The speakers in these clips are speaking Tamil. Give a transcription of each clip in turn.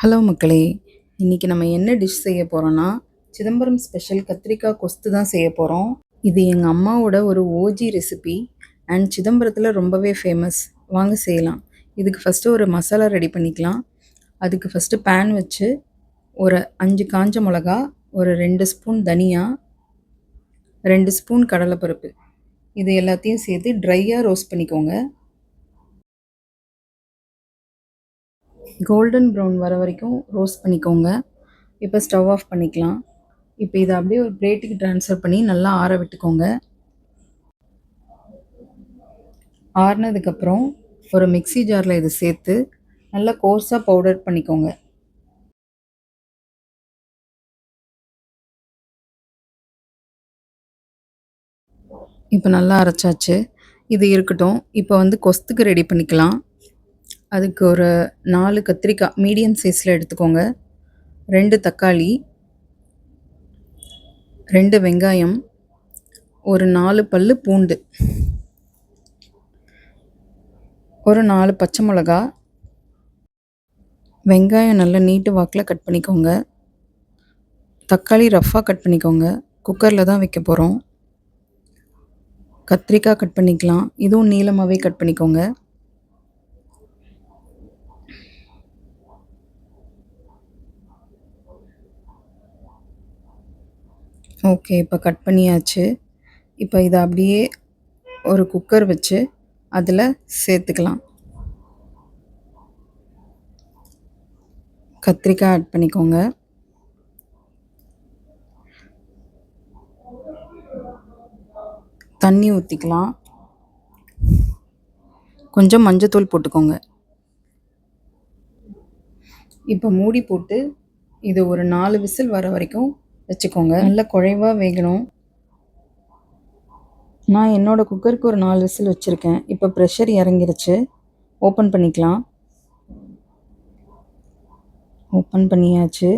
ஹலோ மக்களே! இன்றைக்கி நம்ம என்ன டிஷ் செய்ய போகிறோன்னா, சிதம்பரம் ஸ்பெஷல் கத்திரிக்காய் கொஸ்து தான் செய்ய போகிறோம். இது எங்கள் அம்மாவோட ஒரு ஓஜி ரெசிபி அண்ட் சிதம்பரத்தில் ரொம்பவே ஃபேமஸ். வாங்க செய்யலாம். இதுக்கு ஃபஸ்ட்டு ஒரு மசாலா ரெடி பண்ணிக்கலாம். அதுக்கு ஃபஸ்ட்டு பேன் வச்சு ஒரு 5 காஞ்ச மிளகா, ஒரு 2 ஸ்பூன் தனியா, 2 ஸ்பூன் கடலைப்பருப்பு இது எல்லாத்தையும் சேர்த்து ட்ரையாக ரோஸ்ட் பண்ணிக்கோங்க. கோல்டன் ப்ரௌன் வர வரைக்கும் ரோஸ்ட் பண்ணிக்கோங்க. இப்போ ஸ்டவ் ஆஃப் பண்ணிக்கலாம். இப்போ இதை அப்படியே ஒரு பிளேட்டுக்கு ட்ரான்ஸ்ஃபர் பண்ணி நல்லா ஆற விட்டுக்கோங்க. ஆறினதுக்கப்புறம் ஒரு மிக்ஸி ஜாரில் இதை சேர்த்து நல்லா கோர்ஸாக பவுடர் பண்ணிக்கோங்க. இப்போ நல்லா அரைச்சாச்சு. இது இருக்கட்டும். இப்போ கொஸ்துக்கு ரெடி பண்ணிக்கலாம். அதுக்கு ஒரு 4 கத்திரிக்காய் மீடியம் சைஸில் எடுத்துக்கோங்க. 2 தக்காளி, 2 வெங்காயம், ஒரு 4 பல்லு பூண்டு, ஒரு 4 பச்சை மிளகா. வெங்காயம் நல்லா நீட்டு வாக்கில் கட் பண்ணிக்கோங்க. தக்காளி ரஃப்பாக கட் பண்ணிக்கோங்க. குக்கரில் தான் வைக்க போகிறோம். கத்திரிக்காய் கட் பண்ணிக்கலாம். இதுவும் நீளமாகவே கட் பண்ணிக்கோங்க. ஓகே, இப்போ கட் பண்ணியாச்சு. இப்போ இதை அப்படியே ஒரு குக்கர் வச்சு அதில் சேர்த்துக்கலாம். கத்திரிக்காய் ஆட் பண்ணிக்கோங்க. தண்ணி ஊற்றிக்கலாம். கொஞ்சம் மஞ்சத்தூள் போட்டுக்கோங்க. இப்போ மூடி போட்டு இது ஒரு 4 விசில் வர வரைக்கும் வச்சுக்கோங்க. நல்லா குழைவாக வேகணும். நான் என்னோடய குக்கருக்கு ஒரு 4 விசில் வச்சுருக்கேன். இப்போ ப்ரெஷர் இறங்கிருச்சு. ஓப்பன் பண்ணிக்கலாம். ஓப்பன் பண்ணியாச்சு.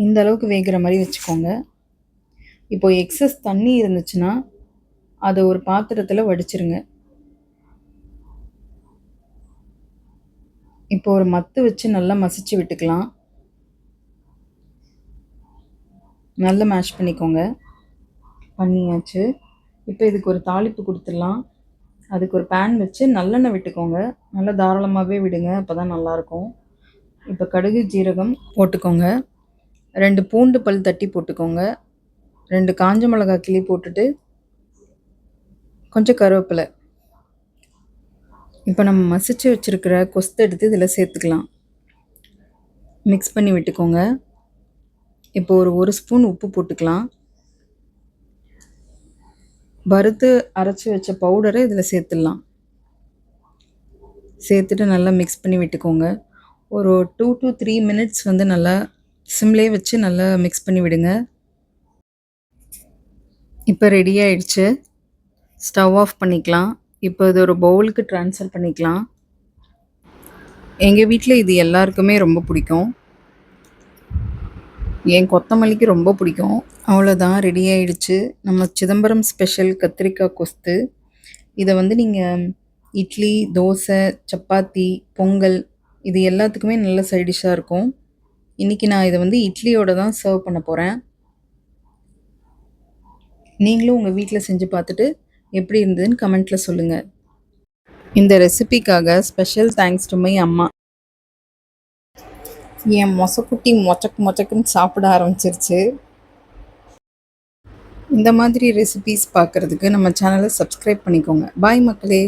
இந்த அளவுக்கு வேகிற மாதிரி வச்சுக்கோங்க. இப்போது எக்ஸஸ் தண்ணி இருந்துச்சுன்னா அதை ஒரு பாத்திரத்தில் வடிச்சிருங்க. இப்போ ஒரு மத்து வச்சு நல்லா மசிச்சு விட்டுக்கலாம். நல்லா மேஷ் பண்ணிக்கோங்க. பண்ணியாச்சு. இப்போ இதுக்கு ஒரு தாளிப்பு கொடுத்துடலாம். அதுக்கு ஒரு பேன் வச்சு நல்லெண்ணெய் விட்டுக்கோங்க. நல்லா தாராளமாகவே விடுங்க, அப்போ தான் நல்லாயிருக்கும். இப்போ கடுகு ஜீரகம் போட்டுக்கோங்க. 2 பூண்டு பல் தட்டி போட்டுக்கோங்க. 2 காஞ்ச மிளகாய் கிள்ளி போட்டுட்டு கொஞ்சம் கருவேப்பிலை. இப்போ நம்ம மசிச்சு வச்சுருக்கிற கொஸ்து எடுத்து இதில் சேர்த்துக்கலாம். மிக்ஸ் பண்ணி விட்டுக்கோங்க. இப்போ ஒரு ஸ்பூன் உப்பு போட்டுக்கலாம். வறுத்து அரைச்சி வச்ச பவுடரை இதில் சேர்த்துடலாம். சேர்த்துட்டு நல்லா மிக்ஸ் பண்ணி விட்டுக்கோங்க. ஒரு 2 to 3 மினிட்ஸ் நல்லா சிம்லேயே வச்சு நல்லா மிக்ஸ் பண்ணி விடுங்க. இப்போ ரெடி ஆயிடுச்சு. ஸ்டவ் ஆஃப் பண்ணிக்கலாம். இப்போ இது ஒரு பவுலுக்கு ட்ரான்ஸ்ஃபர் பண்ணிக்கலாம். எங்கள் வீட்டில் இது எல்லாருக்குமே ரொம்ப பிடிக்கும். என் கொத்தமல்லிக்கு ரொம்ப பிடிக்கும். அவ்வளோதான், ரெடி ஆயிடுச்சு நம்ம சிதம்பரம் ஸ்பெஷல் கத்திரிக்காய் கொஸ்து. இதை நீங்கள் இட்லி, தோசை, சப்பாத்தி, பொங்கல் இது எல்லாத்துக்குமே நல்ல சைட் டிஷ்ஷாக இருக்கும். இன்றைக்கி நான் இதை இட்லியோடு தான் சர்வ் பண்ண போகிறேன். நீங்களும் உங்கள் வீட்டில் செஞ்சு பார்த்துட்டு எப்படி இருந்ததுன்னு கமெண்ட்டில் சொல்லுங்கள். இந்த ரெசிபிக்காக ஸ்பெஷல் தேங்க்ஸ் டு மை அம்மா. என் மொசக்குட்டி மொச்சக்குன்னு சாப்பிட ஆரம்பிச்சிருச்சு. இந்த மாதிரி ரெசிபீஸ் பார்க்குறதுக்கு நம்ம சேனலை சப்ஸ்கிரைப் பண்ணிக்கோங்க. பாய் மக்களே.